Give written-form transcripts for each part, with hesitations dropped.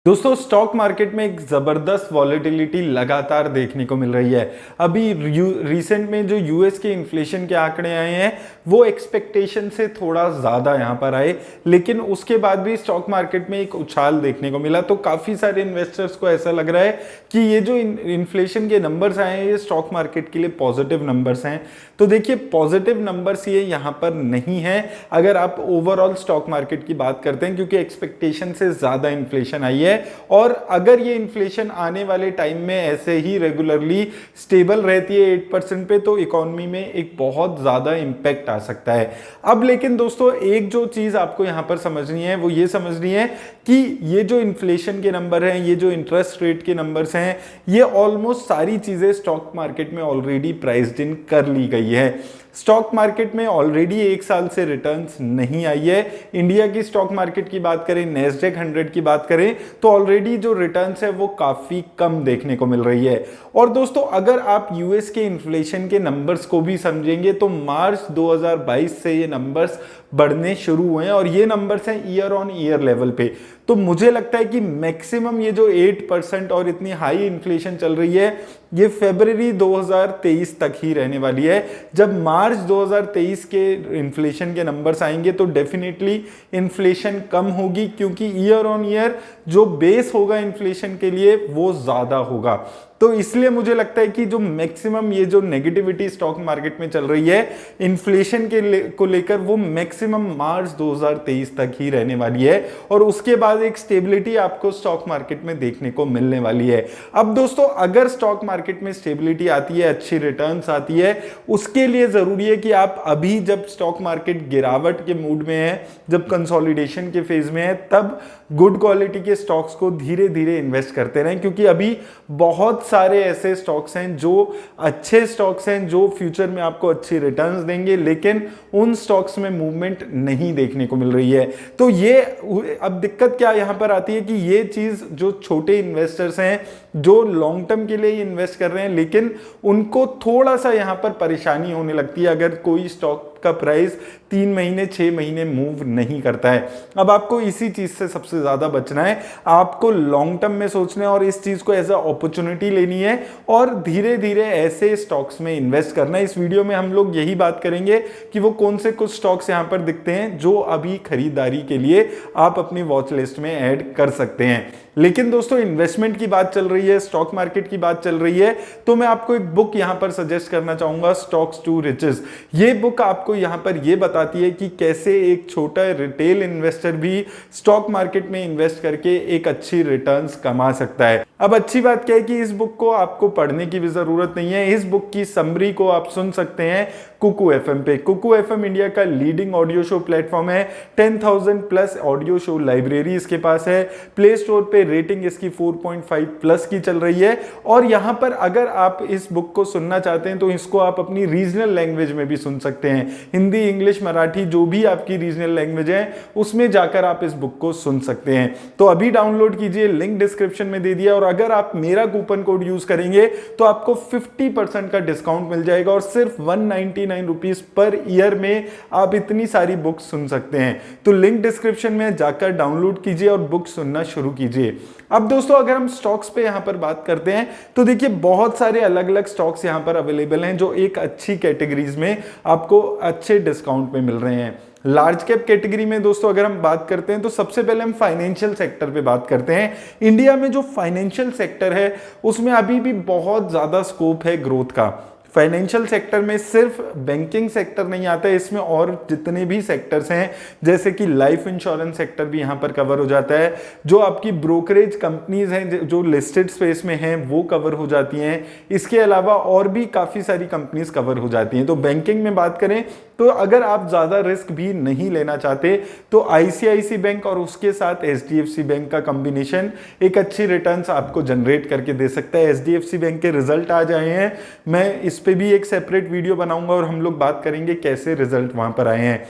दोस्तों stock market में एक ज़बरदस्त वॉलेटिलिटी लगातार देखने को मिल रही है। अभी रिसेंट में जो यूएस के इन्फ्लेशन के आंकड़े आए हैं वो एक्सपेक्टेशन से थोड़ा ज़्यादा यहाँ पर आए, लेकिन उसके बाद भी स्टॉक मार्केट में एक उछाल देखने को मिला। तो काफ़ी सारे इन्वेस्टर्स को ऐसा लग रहा है कि ये जो इन्फ्लेशन के नंबर्स आए हैं ये स्टॉक मार्केट के लिए पॉजिटिव नंबर्स हैं। तो देखिए पॉजिटिव नंबर्स ये यहाँ पर नहीं है अगर आप ओवरऑल स्टॉक मार्केट की बात करते हैं, क्योंकि एक्सपेक्टेशन से ज़्यादा इन्फ्लेशन आई है। और अगर ये इन्फ्लेशन आने वाले टाइम में ऐसे ही रेगुलरली स्टेबल रहती है 8% पे, तो इकोनॉमी में एक बहुत ज्यादा इंपैक्ट आ सकता है। अब लेकिन दोस्तों एक जो चीज आपको यहां पर समझनी है वो ये समझनी है कि ये जो इन्फ्लेशन के नंबर हैं, ये जो इंटरेस्ट रेट के नंबर्स हैं, ये ऑलमोस्ट सारी चीजें स्टॉक मार्केट में ऑलरेडी प्राइस्ड इन कर ली गई है। स्टॉक मार्केट में ऑलरेडी एक साल से रिटर्न्स नहीं आई है। इंडिया की स्टॉक मार्केट की बात करें, नेस्डेक 100 की बात करें, तो ऑलरेडी जो रिटर्न्स है वो काफी कम देखने को मिल रही है। और दोस्तों अगर आप यूएस के इन्फ्लेशन के नंबर्स को भी समझेंगे तो मार्च 2022 से ये नंबर्स बढ़ने शुरू हुए हैं और ये नंबर्स हैं ईयर ऑन ईयर लेवल पे। तो मुझे लगता है कि मैक्सिमम ये जो 8% और इतनी हाई इन्फ्लेशन चल रही है ये फरवरी 2023 तक ही रहने वाली है। जब मार्च 2023 के इन्फ्लेशन के नंबर्स आएंगे तो डेफिनेटली इन्फ्लेशन कम होगी, क्योंकि ईयर ऑन ईयर जो बेस होगा इन्फ्लेशन के लिए वो ज्यादा होगा। तो इसलिए मुझे लगता है कि जो मैक्सिमम ये जो नेगेटिविटी स्टॉक मार्केट में चल रही है इन्फ्लेशन को लेकर, वो मैक्सिमम मार्च 2023 तक ही रहने वाली है और उसके बाद एक स्टेबिलिटी आपको स्टॉक मार्केट में देखने को मिलने वाली है। अब दोस्तों अगर स्टॉक मार्केट में स्टेबिलिटी आती है, अच्छी रिटर्न्स आती है, उसके लिए जरूरी है कि आप अभी जब स्टॉक मार्केट गिरावट के मूड में है, जब कंसोलिडेशन के फेज में है, तब गुड क्वालिटी के स्टॉक्स को धीरे धीरे इन्वेस्ट करते रहें, क्योंकि अभी बहुत सारे ऐसे स्टॉक्स हैं जो अच्छे स्टॉक्स हैं जो फ्यूचर में आपको अच्छी रिटर्न्स देंगे, लेकिन उन स्टॉक्स में मूवमेंट नहीं देखने को मिल रही है। तो ये अब दिक्कत क्या यहां पर आती है कि ये चीज जो छोटे इन्वेस्टर्स हैं जो लॉन्ग टर्म के लिए इन्वेस्ट कर रहे हैं, लेकिन उनको थोड़ा सा यहां पर परेशानी होने लगती है अगर कोई स्टॉक का प्राइस 3 महीने 6 महीने मूव नहीं करता है। अब आपको इसी चीज से सबसे ज्यादा बचना है, आपको लॉन्ग टर्म में सोचना है और इस चीज को एज अ अपॉर्चुनिटी लेनी है और धीरे धीरे ऐसे स्टॉक्स में इन्वेस्ट करना है। इस वीडियो में हम लोग यही बात करेंगे कि वो कौन से कुछ स्टॉक्स यहां पर दिखते हैं जो अभी खरीदारी के लिए आप अपनी वॉच लिस्ट में ऐड कर सकते हैं। लेकिन दोस्तों इन्वेस्टमेंट की बात चल रही है, स्टॉक मार्केट की बात चल रही है, तो मैं आपको एक बुक यहां पर सजेस्ट करना चाहूंगा, स्टॉक्स टू रिचेस। ये बुक आपको यहां पर ये बताती है कि कैसे एक छोटा रिटेल इन्वेस्टर भी स्टॉक मार्केट में इन्वेस्ट करके एक अच्छी रिटर्न्स कमा सकता है। अब अच्छी बात क्या है कि इस बुक को आपको पढ़ने की भी जरूरत नहीं है। इस बुक की समरी को आप सुन सकते हैं कुकू एफएम पे। कुकू एफएम इंडिया का लीडिंग ऑडियो शो प्लेटफॉर्म है। 10,000 प्लस ऑडियो शो लाइब्रेरी इसके पास है। प्ले स्टोर पे रेटिंग इसकी 4.5 प्लस की चल रही है। और यहां पर अगर आप इस बुक को सुनना चाहते हैं तो इसको आप अपनी रीजनल लैंग्वेज में भी सुन सकते हैं। हिंदी, इंग्लिश, मराठी, जो भी आपकी रीजनल लैंग्वेज है उसमें जाकर आप इस बुक को सुन सकते हैं। तो अभी डाउनलोड कीजिए, लिंक डिस्क्रिप्शन में दे दिया। और अगर आप मेरा कूपन कोड यूज करेंगे तो आपको 50% का डिस्काउंट मिल जाएगा और सिर्फ 199 रुपीज पर ईयर में आप इतनी सारी बुक्स सुन सकते हैं। तो लिंक डिस्क्रिप्शन में जाकर डाउनलोड कीजिए और बुक सुनना शुरू कीजिए। अब दोस्तों अगर हम स्टॉक्स पे यहां पर बात करते हैं तो देखिए बहुत सारे अलग अलग स्टॉक्स यहां पर अवेलेबल हैं जो एक अच्छी कैटेगरीज में आपको अच्छे डिस्काउंट में मिल रहे हैं। लार्ज कैप कैटेगरी में दोस्तों अगर हम बात करते हैं तो सबसे पहले हम फाइनेंशियल सेक्टर पे बात करते हैं। इंडिया में जो फाइनेंशियल सेक्टर है उसमें अभी भी बहुत ज्यादा स्कोप है ग्रोथ का। फाइनेंशियल सेक्टर में सिर्फ बैंकिंग सेक्टर नहीं आता है, इसमें और जितने भी सेक्टर्स हैं जैसे कि लाइफ इंश्योरेंस सेक्टर भी यहाँ पर कवर हो जाता है। जो आपकी ब्रोकरेज कंपनीज हैं जो लिस्टेड स्पेस में हैं वो कवर हो जाती हैं। इसके अलावा और भी काफ़ी सारी कंपनीज कवर हो जाती हैं। तो बैंकिंग में बात करें तो अगर आप ज़्यादा रिस्क भी नहीं लेना चाहते तो आईसीआईसी बैंक और उसके साथ एचडीएफसी बैंक का कॉम्बिनेशन एक अच्छी रिटर्न्स आपको जनरेट करके दे सकता है। एचडीएफसी बैंक के रिजल्ट आ जाए हैं, मैं इस पे भी एक सेपरेट वीडियो बनाऊंगा और हम लोग बात करेंगे कैसे रिजल्ट वहां पर आए हैं।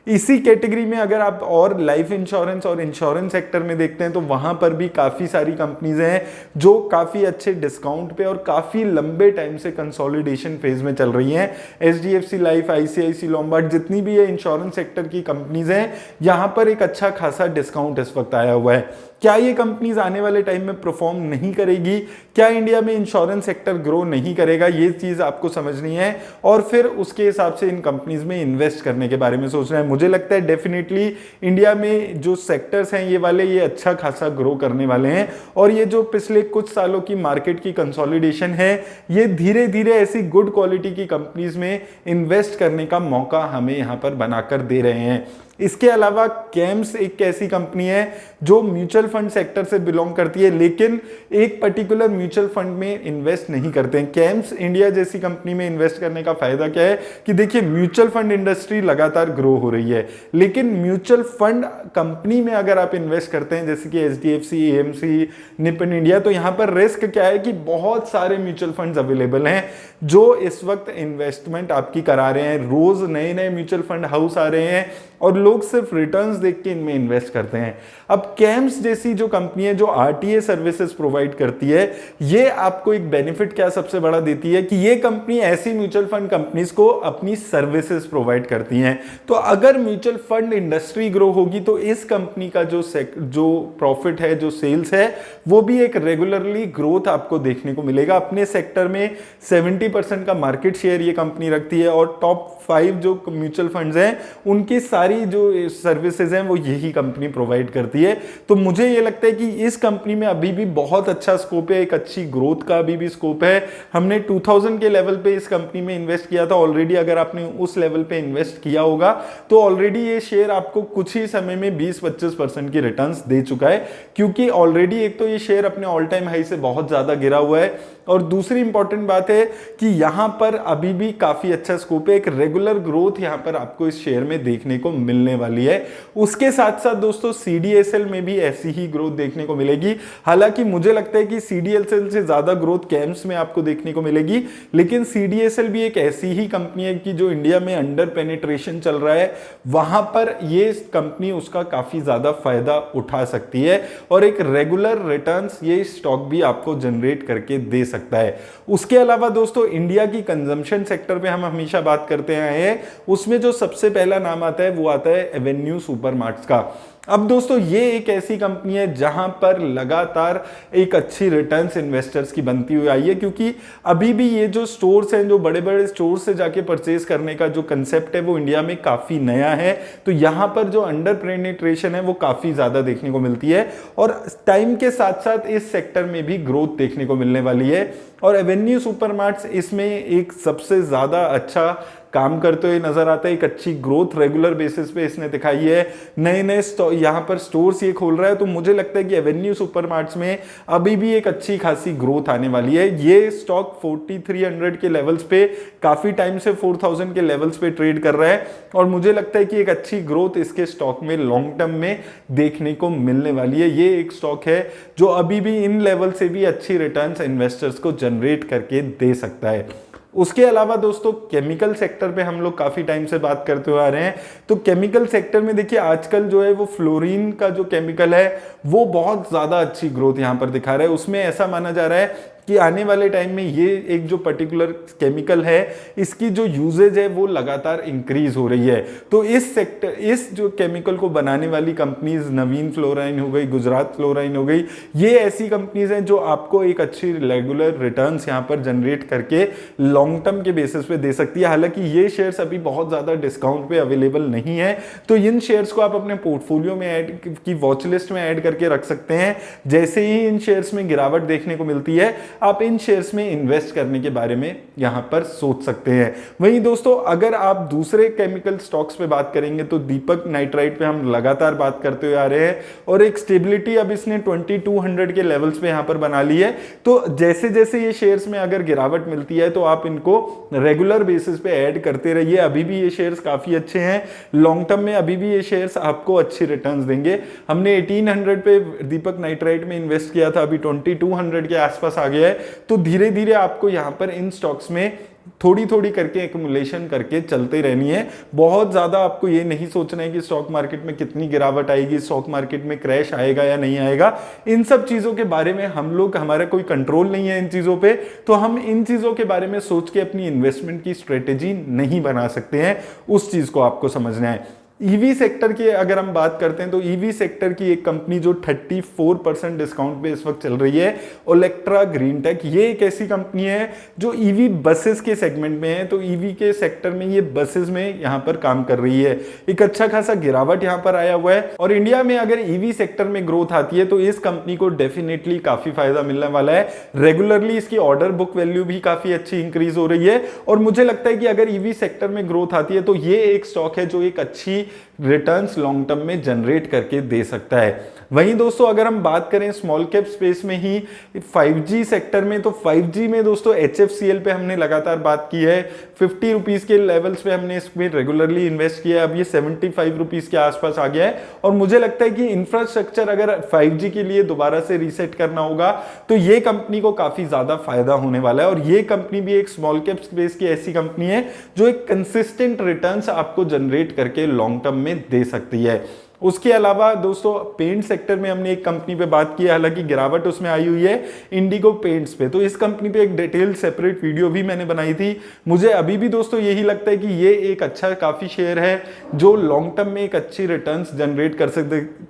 इसी कैटेगरी में अगर आप और लाइफ इंश्योरेंस और इंश्योरेंस सेक्टर में देखते हैं तो वहां पर भी काफी सारी कंपनीज हैं जो काफी अच्छे डिस्काउंट पे और काफी लंबे टाइम से कंसोलिडेशन फेज में चल रही हैं। एचडीएफसी लाइफ, आईसीआईसी लॉम्बार्ड, जितनी भी ये इंश्योरेंस सेक्टर की कंपनीज हैं, यहां पर एक अच्छा खासा डिस्काउंट इस वक्त आया हुआ है। क्या ये कंपनीज आने वाले टाइम में परफॉर्म नहीं करेगी? क्या इंडिया में इंश्योरेंस सेक्टर ग्रो नहीं करेगा? ये चीज आपको समझनी है और फिर उसके हिसाब से इन कंपनीज में इन्वेस्ट करने के बारे में सोचना है। मुझे लगता है डेफिनेटली इंडिया में जो सेक्टर्स हैं ये वाले, ये अच्छा खासा ग्रो करने वाले हैं और ये जो पिछले कुछ सालों की मार्केट की कंसोलिडेशन है, ये धीरे धीरे ऐसी गुड क्वालिटी की कंपनीज में इन्वेस्ट करने का मौका हमें यहां पर बनाकर दे रहे हैं। इसके अलावा कैम्स एक ऐसी कंपनी है जो म्यूचुअल फंड सेक्टर से बिलोंग करती है, लेकिन एक पर्टिकुलर म्यूचुअल फंड में इन्वेस्ट नहीं करते हैं। कैम्स इंडिया जैसी कंपनी में इन्वेस्ट करने का फायदा क्या है कि देखिए, म्यूचुअल फंड इंडस्ट्री लगातार ग्रो हो रही है, लेकिन म्यूचुअल फंड कंपनी में अगर आप इन्वेस्ट करते हैं जैसे कि एचडीएफसी, एएमसी, निपन इंडिया, तो यहां पर रिस्क क्या है कि बहुत सारे म्यूचुअल फंड्स अवेलेबल हैं जो इस वक्त इन्वेस्टमेंट आपकी करा रहे हैं। रोज नए नए म्यूचुअल फंड हाउस आ रहे हैं और लोग सिर्फ रिटर्न्स देख के इनमें इन्वेस्ट करते हैं। अब कैम्स जैसी जो कंपनी है जो आरटीए सर्विसेज प्रोवाइड करती है, ये आपको एक बेनिफिट क्या सबसे बड़ा देती है कि ये कंपनी ऐसी म्यूचुअल फंड कंपनीज को अपनी सर्विसेज प्रोवाइड करती हैं। तो अगर म्यूचुअल फंड इंडस्ट्री ग्रो होगी तो इस कंपनी का जो प्रॉफिट है, जो सेल्स है, वो भी एक रेगुलरली ग्रोथ आपको देखने को मिलेगा। अपने सेक्टर में 70% का मार्केट शेयर ये कंपनी रखती है और टॉप 5 जो म्यूचुअल फंड्स हैं उनकी सारी जो सर्विसेज हैं वो यही कंपनी प्रोवाइड करती है। तो मुझे ये लगता है कि इस कंपनी में अभी भी बहुत अच्छा स्कोप है, एक अच्छी ग्रोथ का अभी भी स्कोप है। हमने 2000 के लेवल पे इस कंपनी में इन्वेस्ट किया था ऑलरेडी। अगर आपने उस लेवल पे इन्वेस्ट किया होगा तो ऑलरेडी ये शेयर आपको कुछ ही समय में 20-25% की रिटर्न्स दे चुका है, क्योंकि ऑलरेडी एक तो ये शेयर अपने ऑल टाइम हाई से बहुत ज्यादा गिरा हुआ है और दूसरी इंपॉर्टेंट बात है कि यहां पर अभी भी काफी अच्छा स्कोप है, एक रेगुलर ग्रोथ यहां पर आपको इस शेयर में देखने को मिलने वाली है। उसके साथ साथ दोस्तों सीडीएसएल में भी ऐसी ही ग्रोथ देखने को मिलेगी। हालांकि मुझे लगता है कि सीडीएसएल से ज्यादा ग्रोथ कैम्स में आपको देखने को मिलेगी, लेकिन सीडीएसएल भी एक ऐसी ही कंपनी है कि जो इंडिया में अंडर पेनिट्रेशन चल रहा है, वहां पर ये कंपनी उसका काफी ज्यादा फायदा उठा सकती है और एक रेगुलर रिटर्न्स ये स्टॉक भी आपको जनरेट करके दे सकता है। उसके अलावा दोस्तों इंडिया की कंजम्पशन सेक्टर पे हम हमेशा बात करते आए हैं, उसमें जो सबसे पहला नाम आता है वो आता है एवेन्यू सुपरमार्ट्स का। अब दोस्तों ये एक ऐसी कंपनी है जहां पर लगातार एक अच्छी रिटर्न्स इन्वेस्टर्स की बनती हुई आई है, क्योंकि अभी भी ये जो स्टोर्स हैं, जो बड़े बड़े स्टोर से जाके परचेज करने का जो कंसेप्ट है वो इंडिया में काफी नया है। तो यहां पर जो अंडर पेनिट्रेशन है वो काफी ज्यादा देखने को मिलती है और टाइम के साथ साथ इस सेक्टर में भी ग्रोथ देखने को मिलने वाली है। और एवेन्यू सुपरमार्ट्स इसमें एक सबसे ज्यादा अच्छा काम करते हुए नजर आता है। एक अच्छी ग्रोथ रेगुलर बेसिस पे इसने दिखाई है, नए नए यहां पर स्टोर्स ये खोल रहा है। तो मुझे लगता है कि एवेन्यू सुपरमार्ट्स में अभी भी एक अच्छी खासी ग्रोथ आने वाली है। ये स्टॉक 4300 के लेवल्स पे काफी टाइम से 4000 के लेवल्स पे ट्रेड कर रहा है और मुझे लगता है कि एक अच्छी ग्रोथ इसके स्टॉक में लॉन्ग टर्म में देखने को मिलने वाली है। ये एक स्टॉक है जो अभी भी इन लेवल से भी अच्छी रिटर्न्स इन्वेस्टर्स को जनरेट करके दे सकता है। उसके अलावा दोस्तों केमिकल सेक्टर पे हम लोग काफी टाइम से बात करते हुए आ रहे हैं। तो केमिकल सेक्टर में देखिए आजकल जो है वो फ्लोरीन का जो केमिकल है वो बहुत ज्यादा अच्छी ग्रोथ यहां पर दिखा रहा है। उसमें ऐसा माना जा रहा है कि आने वाले टाइम में ये एक जो पर्टिकुलर केमिकल है इसकी जो यूजेज है वो लगातार इंक्रीज हो रही है। तो इस जो केमिकल को बनाने वाली कंपनीज, नवीन फ्लोराइन हो गई, गुजरात फ्लोराइन हो गई, ये ऐसी कंपनीज हैं जो आपको एक अच्छी रेगुलर रिटर्न्स यहां पर जनरेट करके लॉन्ग टर्म के बेसिस पे दे सकती है। हालांकि ये शेयर्स अभी बहुत ज्यादा डिस्काउंट पे अवेलेबल नहीं है, तो इन शेयर्स को आप अपने पोर्टफोलियो में ऐड की वॉच लिस्ट में ऐड करके रख सकते हैं। जैसे ही इन शेयर्स में गिरावट देखने को मिलती है आप इन शेयर्स में इन्वेस्ट करने के बारे में यहां पर सोच सकते हैं। वहीं दोस्तों अगर आप दूसरे केमिकल स्टॉक्स पे बात करेंगे तो दीपक नाइट्राइट पे हम लगातार बात करते हुए आ रहे हैं और एक स्टेबिलिटी अब इसने 2200 के लेवल्स पे यहां पर बना ली है। तो जैसे जैसे ये शेयर्स में अगर गिरावट मिलती है तो आप इनको रेगुलर बेसिस पे ऐड करते रहिए। अभी भी ये शेयर्स काफी अच्छे हैं, लॉन्ग टर्म में अभी भी ये शेयर्स आपको अच्छी रिटर्न्स देंगे। हमने 1800 पे दीपक नाइट्राइट में इन्वेस्ट किया था, अभी 2200 के आसपास आ गया है। तो धीरे धीरे आपको यहां पर इन स्टॉक्स में थोड़ी थोड़ी करके एक्युमुलेशन करके चलते रहनी है। बहुत ज़्यादा आपको ये नहीं सोचना है कि स्टॉक मार्केट में कितनी गिरावट आएगी, स्टॉक मार्केट में क्रैश आएगा या नहीं आएगा। इन सब चीज़ों के बारे में हमारा कोई कंट्रोल नहीं है इन चीज़ों पे, तो हम इन चीज़ों के बारे में सोच के अपनी इन्वेस्टमेंट की स्ट्रेटेजी नहीं बना सकते हैं। उस चीज़ को आपको समझना है। ईवी सेक्टर की अगर हम बात करते हैं तो ईवी सेक्टर की एक कंपनी जो 34% डिस्काउंट पे इस वक्त चल रही है, ओलेक्ट्रा ग्रीन टेक, ये एक ऐसी कंपनी है जो ईवी बसेस के सेगमेंट में है। तो ईवी के सेक्टर में ये बसेस में यहां पर काम कर रही है। एक अच्छा खासा गिरावट यहां पर आया हुआ है और इंडिया में अगर ईवी सेक्टर में ग्रोथ आती है तो इस कंपनी को डेफिनेटली काफी फायदा मिलने वाला है। रेगुलरली इसकी ऑर्डर बुक वैल्यू भी काफी अच्छी इंक्रीज हो रही है और मुझे लगता है कि अगर ईवी सेक्टर में ग्रोथ आती है तो ये एक स्टॉक है जो एक अच्छी रिटर्न्स लॉन्ग टर्म में जनरेट करके दे सकता है। वहीं दोस्तों अगर हम बात करें स्मॉल कैप स्पेस में ही 5G सेक्टर में, तो 5G में दोस्तों HFCL पे हमने लगातार बात की है। 50 रुपीस के लेवल्स पे हमने इसमें रेगुलरली इन्वेस्ट किया है। अब ये 75 रुपीस के आसपास आ गया है और मुझे लगता है कि इंफ्रास्ट्रक्चर अगर 5G के लिए दोबारा से रीसेट करना होगा तो ये कंपनी को काफी ज्यादा फायदा होने वाला है। और ये कंपनी भी एक स्मॉल कैप स्पेस की ऐसी कंपनी है जो एक कंसिस्टेंट रिटर्न्स आपको जनरेट करके लॉन्ग टर्म में दे सकती है। उसके अलावा दोस्तों पेंट सेक्टर में हमने एक कंपनी पे बात की है, हालांकि गिरावट उसमें आई हुई है इंडिगो पेंट्स पे, तो इस कंपनी पे एक डिटेल सेपरेट वीडियो भी मैंने बनाई थी। मुझे अभी भी दोस्तों यही लगता है कि ये एक अच्छा काफी शेयर है जो लॉन्ग टर्म में एक अच्छी रिटर्न्स जनरेट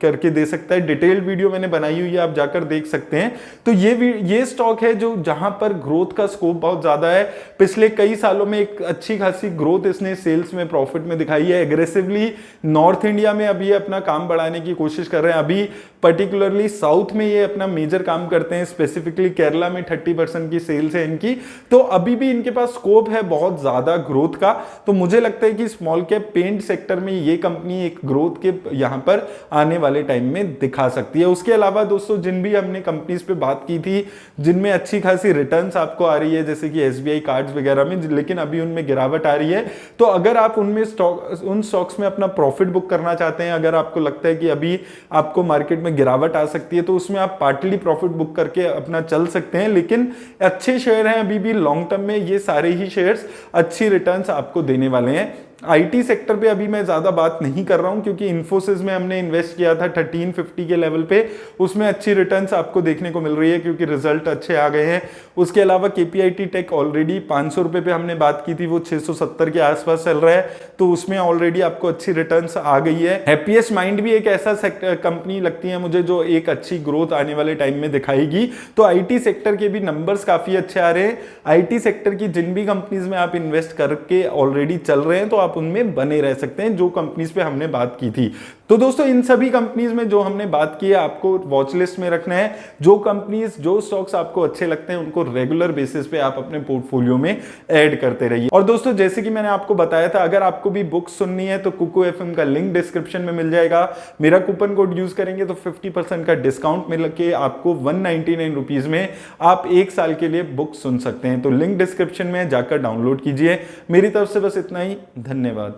करके दे सकता है। डिटेल्ड वीडियो मैंने बनाई हुई है, आप जाकर देख सकते हैं। तो ये स्टॉक है जो जहां पर ग्रोथ का स्कोप बहुत ज्यादा है। पिछले कई सालों में एक अच्छी खासी ग्रोथ इसने सेल्स में, प्रॉफिट में दिखाई है। एग्रेसिवली नॉर्थ इंडिया में अभी अपना काम बढ़ाने की कोशिश कर रहे हैं। अभी पर्टिकुलरली साउथ में ये अपना मेजर काम करते हैं, स्पेसिफिकली केरला में 30% की सेल्स है इनकी। तो अभी भी इनके पास स्कोप है बहुत ज्यादा ग्रोथ का। तो मुझे लगता है कि स्मॉल कैप पेंट सेक्टर में ये कंपनी एक ग्रोथ के यहां पर आने वाले टाइम में दिखा सकती है। उसके अलावा दोस्तों जिन भी हमने कंपनीज पे बात की थी जिनमें अच्छी खासी रिटर्न्स आपको आ रही है, जैसे कि SBI कार्ड्स वगैरह में, लेकिन अभी उनमें गिरावट आ रही है, तो अगर आप उन स्टॉक्स में अपना प्रॉफिट बुक करना चाहते हैं, अगर आपको लगता है कि अभी आपको मार्केट में गिरावट आ सकती है, तो उसमें आप पार्टली प्रॉफिट बुक करके अपना चल सकते हैं। लेकिन अच्छे शेयर हैं अभी भी लॉन्ग टर्म में, ये सारे ही शेयर्स अच्छी रिटर्न्स आपको देने वाले हैं। IT सेक्टर पे अभी मैं ज्यादा बात नहीं कर रहा हूं क्योंकि इन्फोसिस में हमने इन्वेस्ट किया था 1350 के लेवल पे, उसमें अच्छी रिटर्न्स आपको देखने को मिल रही है क्योंकि रिजल्ट अच्छे आ गए हैं। उसके अलावा KPIT टेक ऑलरेडी 500 रुपए पे हमने बात की थी, वो 670 के आसपास चल रहा है, तो उसमें ऑलरेडी आपको अच्छी रिटर्न्स आ गई है। हैप्पीएस्ट माइंड भी एक ऐसा कंपनी लगती है मुझे जो एक अच्छी ग्रोथ आने वाले टाइम में दिखाएगी। तो IT सेक्टर के भी नंबर्स काफी अच्छे आ रहे हैं। IT सेक्टर की जिन भी कंपनीज में आप इन्वेस्ट करके ऑलरेडी चल रहे हैं तो आप उनमें बने रह सकते हैं, जो कंपनीज पे हमने बात की थी। तो दोस्तों इन सभी कंपनीज में जो हमने बात की है आपको वॉच लिस्ट में रखना है। जो कंपनीज, जो स्टॉक्स आपको अच्छे लगते हैं उनको रेगुलर बेसिस पे आप अपने पोर्टफोलियो में ऐड करते रहिए। और दोस्तों जैसे कि मैंने आपको बताया था, अगर आपको भी बुक सुननी है तो कुकू FM का लिंक डिस्क्रिप्शन में मिल जाएगा। मेरा कूपन कोड यूज करेंगे तो 50% का डिस्काउंट मिल के आपको 199 रुपीज में आप 1 साल के लिए बुक सुन सकते हैं। तो लिंक डिस्क्रिप्शन में जाकर डाउनलोड कीजिए। मेरी तरफ से बस इतना ही, धन्यवाद।